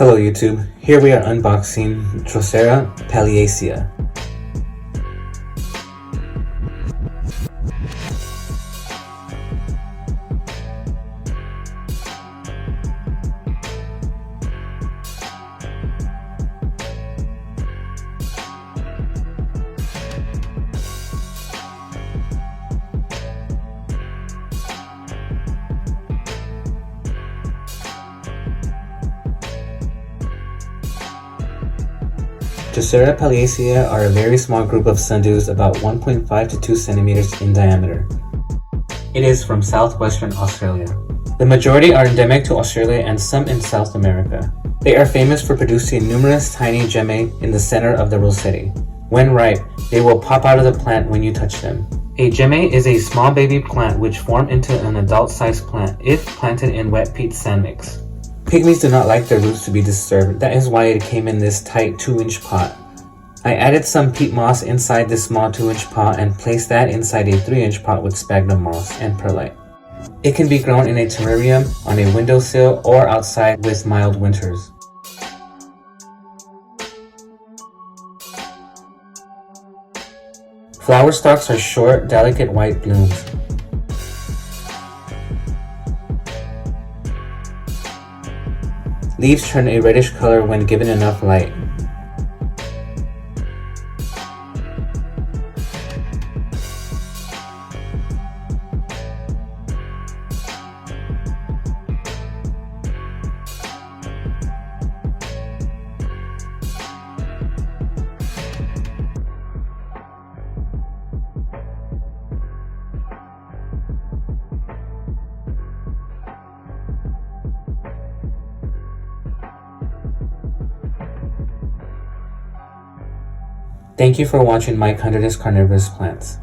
Hello YouTube, here we are unboxing Drosera Paleacea. Drosera Paleacea are a very small group of sundews about 1.5 to 2 centimeters in diameter. It is from southwestern Australia. The majority are endemic to Australia and some in South America. They are famous for producing numerous tiny gemmae in the center of the rosette. When ripe, they will pop out of the plant when you touch them. A gemmae is a small baby plant which form into an adult-sized plant if planted in wet peat sand mix. Pygmies do not like their roots to be disturbed, that is why it came in this tight 2-inch pot. I added some peat moss inside this small 2-inch pot and placed that inside a 3-inch pot with sphagnum moss and perlite. It can be grown in a terrarium, on a windowsill, or outside with mild winters. Flower stalks are short, delicate white blooms. Leaves turn a reddish color when given enough light. Thank you for watching my Carnivorous plants.